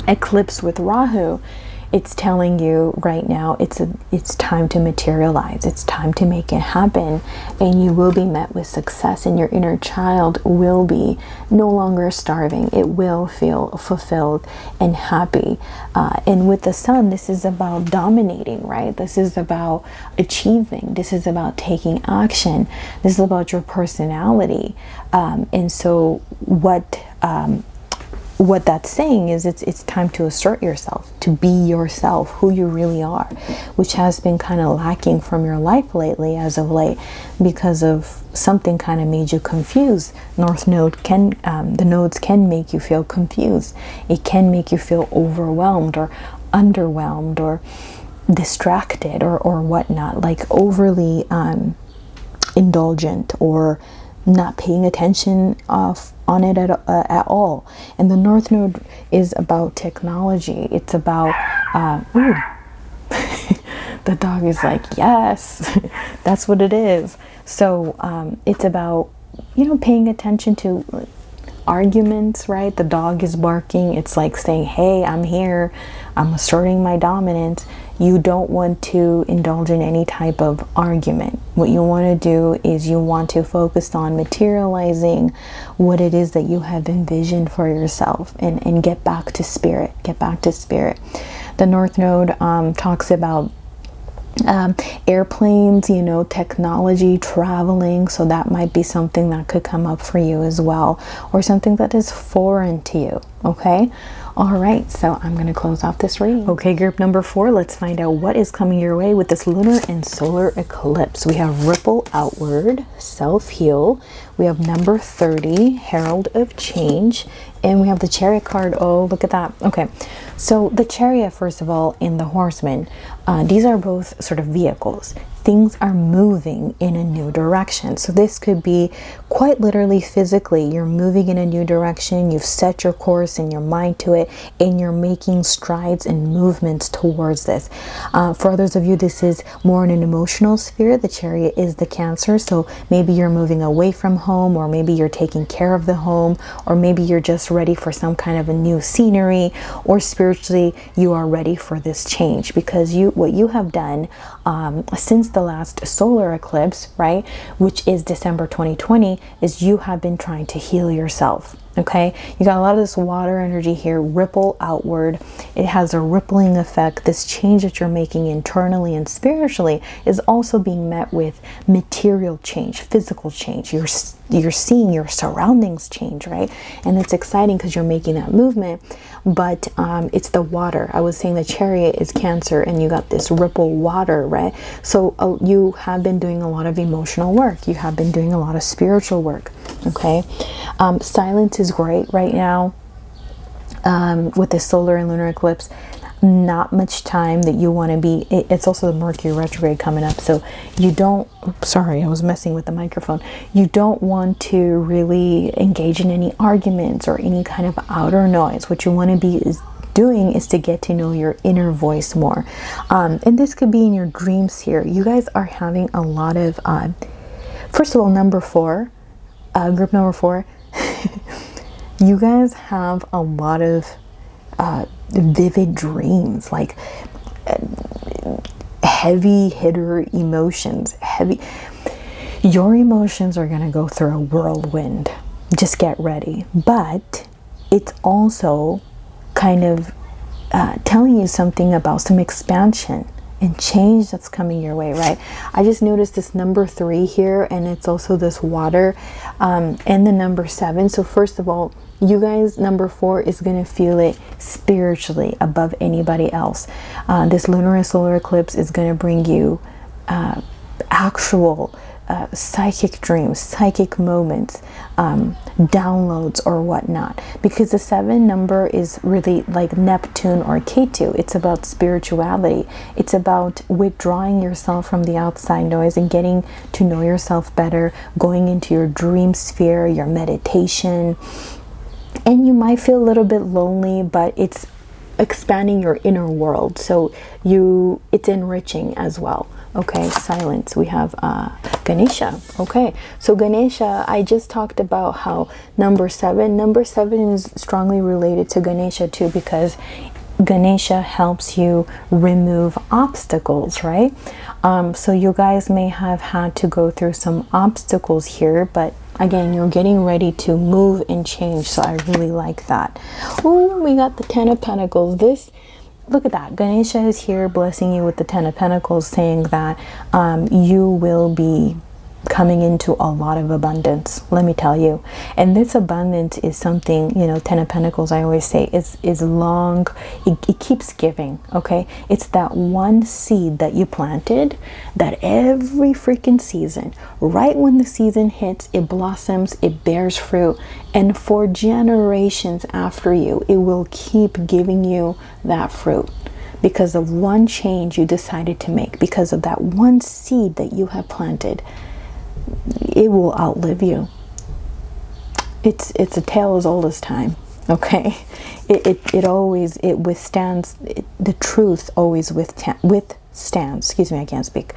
eclipse with Rahu, it's telling you right now it's time to materialize. It's time to make it happen, and you will be met with success, and your inner child will be no longer starving. It will feel fulfilled and happy. And with the sun, this is about dominating, right? This is about achieving. This is about taking action. This is about your personality. And so what that's saying is it's time to assert yourself, to be yourself, who you really are, which has been kind of lacking from your life lately, as of late, because of something kind of made you confused. North Node can, the nodes can make you feel confused. It can make you feel overwhelmed or underwhelmed or distracted or whatnot, like overly indulgent or not paying attention on it at all. And the North Node is about technology. It's about ooh. The dog is like, yes, that's what it is. So it's about, you know, paying attention to arguments, right? The dog is barking. It's like saying, hey, I'm here, I'm asserting my dominance. You don't want to indulge in any type of argument. What you want to do is you want to focus on materializing what it is that you have envisioned for yourself, and get back to spirit. Get back to spirit. The North Node talks about airplanes, you know, technology, traveling. So that might be something that could come up for you as well, or something that is foreign to you. Okay. All right, so I'm going to close off this reading. Okay, group number 4, let's find out what is coming your way with this lunar and solar eclipse. We have ripple outward, self-heal. We have number 30, herald of change. And we have the chariot card. Oh, look at that. Okay, so the chariot, first of all, and the horseman, these are both sort of vehicles. Things are moving in a new direction. So this could be quite literally physically. You're moving in a new direction. You've set your course and your mind to it, and you're making strides and movements towards this. For others of you, this is more in an emotional sphere. The chariot is the Cancer. So maybe you're moving away from home, or maybe you're taking care of the home, or maybe you're just ready for some kind of a new scenery, or spiritually you are ready for this change, because what you have done since the last solar eclipse, right, which is December 2020, is you have been trying to heal yourself. Okay, you got a lot of this water energy here, ripple outward. It has a rippling effect. This change that you're making internally and spiritually is also being met with material change, physical change. You're seeing your surroundings change, right? And it's exciting because you're making that movement, but it's the water. I was saying the chariot is Cancer, and you got this ripple water, right? So you have been doing a lot of emotional work. You have been doing a lot of spiritual work. Okay, silence is great right now with the solar and lunar eclipse. Not much time that you want to be. It's also the Mercury retrograde coming up, so you don't, sorry, I was messing with the microphone. You don't want to really engage in any arguments or any kind of outer noise. What you want to be doing is to get to know your inner voice more, and this could be in your dreams here. You guys are having a lot of first of all, number 4, group number 4, you guys have a lot of vivid dreams, like heavy hitter emotions. Your emotions are going to go through a whirlwind. Just get ready. But it's also kind of telling you something about some expansion and change that's coming your way, right? I just noticed this number 3 here, and it's also this water, and the number 7. So first of all, you guys, number 4 is going to feel it spiritually above anybody else. This lunar and solar eclipse is going to bring you actual psychic dreams, psychic moments, downloads or whatnot, because the 7 number is really like Neptune or Ketu. It's about spirituality. It's about withdrawing yourself from the outside noise and getting to know yourself better, going into your dream sphere, your meditation. And you might feel a little bit lonely, but it's expanding your inner world, so it's enriching as well. Okay, silence. We have Ganesha. Okay, so Ganesha, I just talked about how number 7 is strongly related to Ganesha too, because Ganesha helps you remove obstacles, right? So you guys may have had to go through some obstacles here, but again, you're getting ready to move and change. So I really like that. Oh, we got the Ten of Pentacles. This, look at that. Ganesha is here blessing you with the Ten of Pentacles, saying that you will be coming into a lot of abundance, let me tell you. And this abundance is something, you know, Ten of Pentacles, I always say, is long. It keeps giving, okay? It's that one seed that you planted that every freaking season, right when the season hits, it blossoms, it bears fruit, and for generations after you, it will keep giving you that fruit because of one change you decided to make, because of that one seed that you have planted. It will outlive you. It's a tale as old as time, okay? It withstands, the truth always withstands, excuse me, I can't speak.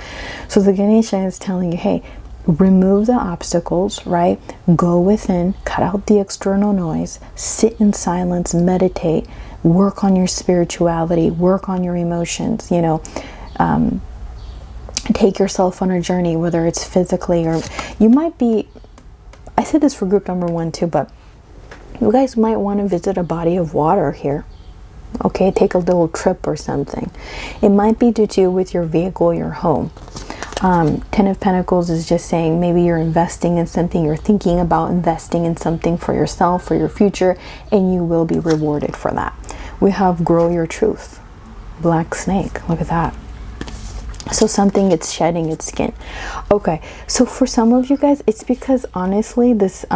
So the Ganesha is telling you, hey, remove the obstacles, right? Go within, cut out the external noise, sit in silence, meditate, work on your spirituality, work on your emotions, you know, take yourself on a journey, whether it's physically or you might be, I said this for group number 1 too, but you guys might want to visit a body of water here. Okay, take a little trip or something. It might be to do with your vehicle, your home. Ten of Pentacles is just saying maybe you're investing in something, you're thinking about investing in something for yourself, for your future, and you will be rewarded for that. We have Grow Your Truth, Black Snake, look at that. So something, it's shedding its skin. Okay, so for some of you guys, it's because honestly, this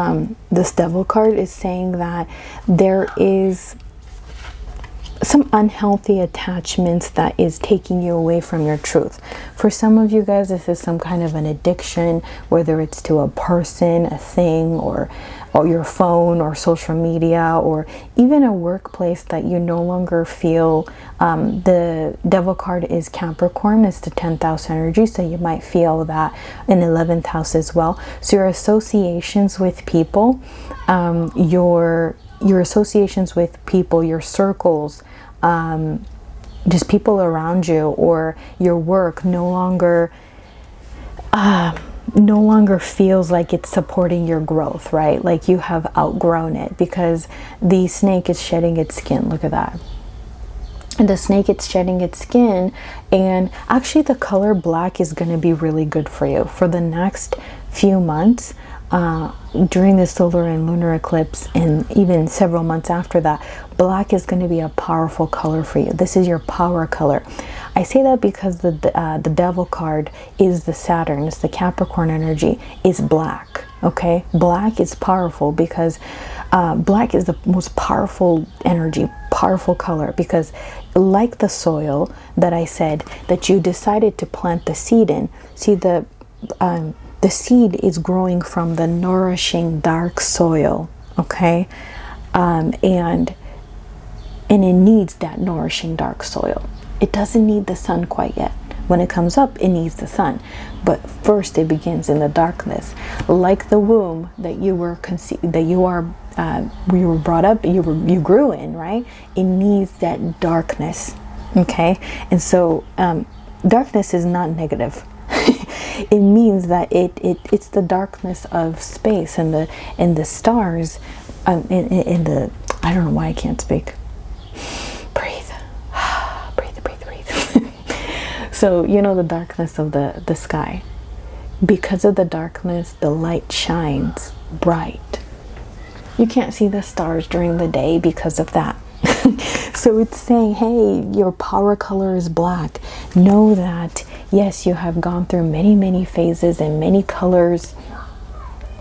Devil card is saying that there is some unhealthy attachments that is taking you away from your truth. For some of you guys, this is some kind of an addiction, whether it's to a person, a thing, or your phone, or social media, or even a workplace that you no longer feel. The Devil card is Capricorn, it's the 10th house energy, so you might feel that in 11th house as well. So your associations with people, your associations with people, your circles, just people around you, or your work no longer feels like it's supporting your growth, right? Like you have outgrown it, because the snake is shedding its skin. Look at that. And the snake, it's shedding its skin, and actually the color black is going to be really good for you for the next few months. During the solar and lunar eclipse, and even several months after that, black is going to be a powerful color for you. This is your power color. I say that because the Devil card is the Saturn, it's the Capricorn energy, is black. Okay, black is powerful because black is the most powerful energy, powerful color, because like the soil that I said that you decided to plant the seed in, see the seed is growing from the nourishing dark soil, okay? And it needs that nourishing dark soil. It doesn't need the sun quite yet. When it comes up, it needs the sun. But first it begins in the darkness. Like the womb that you were conceived, that you were brought up, you grew in, right? It needs that darkness, okay? And so darkness is not negative. It means that it's the darkness of space and the stars, in the, I don't know why I can't speak. Breathe, breathe. So you know, the darkness of the sky. Because of the darkness, the light shines bright. You can't see the stars during the day because of that. So it's saying, hey, your power color is black. Know that, yes, you have gone through many phases and many colors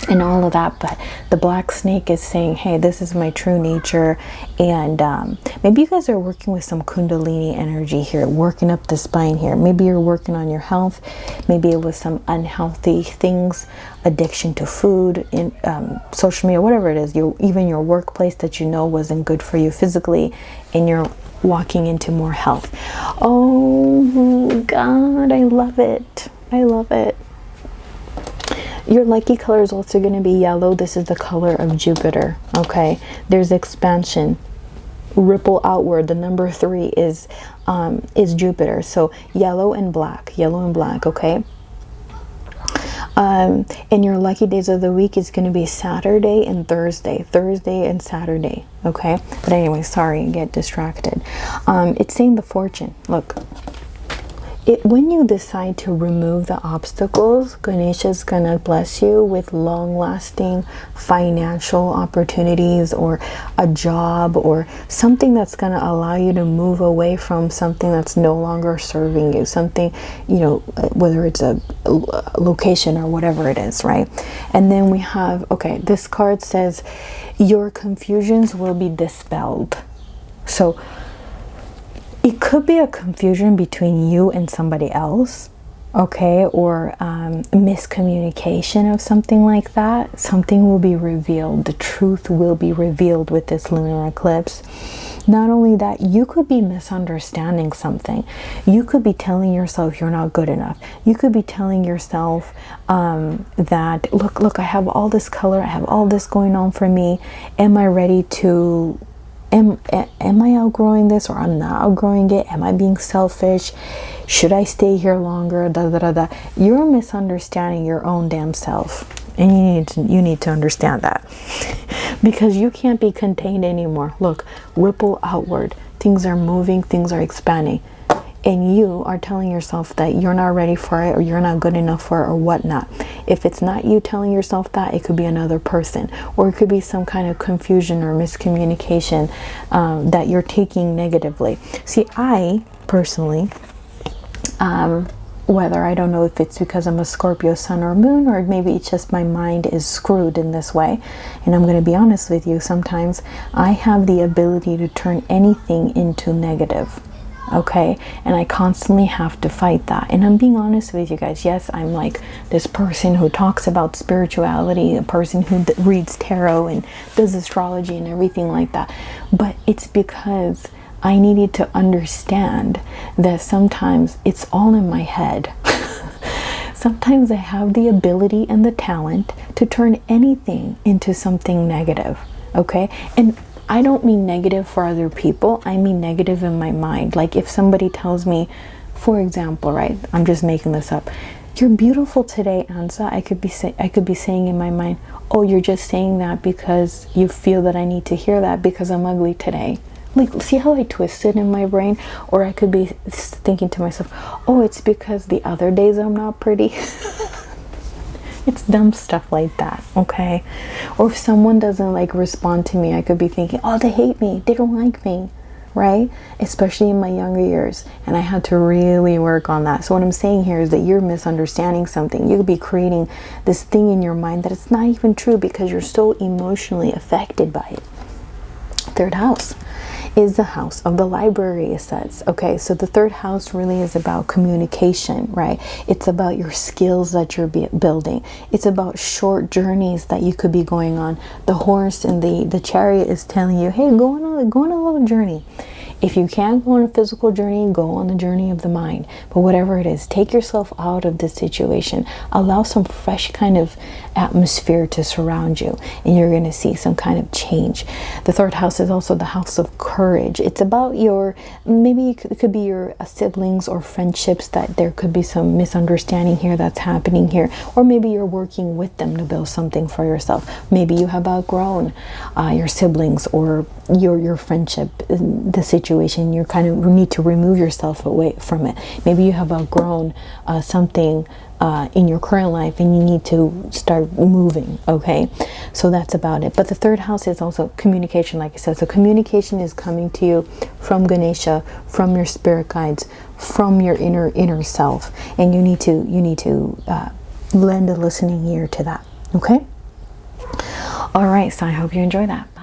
and all of that, but the black snake is saying, hey, this is my true nature. And maybe you guys are working with some kundalini energy here, working up the spine here. Maybe you're working on your health. Maybe it was some unhealthy things, addiction to food, in social media, whatever it is, even your workplace that you know wasn't good for you physically, and you're walking into more health. Oh God, I love it. I love it. Your lucky color is also going to be yellow. This is the color of Jupiter, okay? There's expansion. ripple outward. The number 3 is Jupiter. So yellow and black, okay? And your lucky days of the week is going to be Saturday and Thursday and Saturday, okay? But anyway, sorry, get distracted. It's saying the fortune. Look, when you decide to remove the obstacles, Ganesha is going to bless you with long-lasting financial opportunities, or a job, or something that's going to allow you to move away from something that's no longer serving you. Something, you know, whether it's a location or whatever it is, right? And then we have, okay, this card says your confusions will be dispelled. So it could be a confusion between you and somebody else, okay, or miscommunication of something like that. Something will be revealed. The truth will be revealed with this lunar eclipse. Not only that, you could be misunderstanding something. You could be telling yourself you're not good enough. You could be telling yourself that, look, I have all this color, I have all this going on for me. Am I ready to... Am I outgrowing this, or I'm not outgrowing it? Am I being selfish? Should I stay here longer? You're misunderstanding your own damn self, and you need to understand that, because you can't be contained anymore. Look, ripple outward. Things are moving, things are expanding, and you are telling yourself that you're not ready for it, or you're not good enough for it, or whatnot. If it's not you telling yourself that, it could be another person, or it could be some kind of confusion or miscommunication that you're taking negatively. See, I personally, whether, I don't know if it's because I'm a Scorpio sun or moon, or maybe it's just my mind is screwed in this way, and I'm going to be honest with you, sometimes I have the ability to turn anything into negative. Okay, and I constantly have to fight that. And I'm being honest with you guys. Yes, I'm like this person who talks about spirituality, a person who reads tarot and does astrology and everything like that. But it's because I needed to understand that sometimes it's all in my head. Sometimes I have the ability and the talent to turn anything into something negative. Okay, and I don't mean negative for other people. I mean negative in my mind. Like if somebody tells me, for example, right, I'm just making this up, you're beautiful today, Anza. I could be saying in my mind, oh, you're just saying that because you feel that I need to hear that because I'm ugly today. Like, see how I twisted in my brain? Or I could be thinking to myself, oh, it's because the other days I'm not pretty. It's dumb stuff like that, okay? Or if someone doesn't like respond to me, I could be thinking, oh, they hate me, they don't like me, right? Especially in my younger years. And I had to really work on that. So what I'm saying here is that you're misunderstanding something. You could be creating this thing in your mind that it's not even true because you're so emotionally affected by it. Third house is the house of the library, it says. Okay, so the third house really is about communication, right? It's about your skills that you're building. It's about short journeys that you could be going on. The horse and the chariot is telling you, hey, go on a little journey. If you can't go on a physical journey, go on the journey of the mind. But whatever it is, take yourself out of this situation. Allow some fresh kind of atmosphere to surround you, and you're going to see some kind of change. The third house is also the house of courage. It's about your, maybe it could be your siblings or friendships, that there could be some misunderstanding here that's happening here. Or maybe you're working with them to build something for yourself. Maybe you have outgrown your siblings or your friendship, the situation. You kind of need to remove yourself away from it. Maybe you have outgrown something in your current life and you need to start moving. Okay, so that's about it. But the third house is also communication, like I said. So communication is coming to you from Ganesha, from your spirit guides, from your inner self, and you need to lend a listening ear to that. Okay, all right, so I hope you enjoy that. Bye.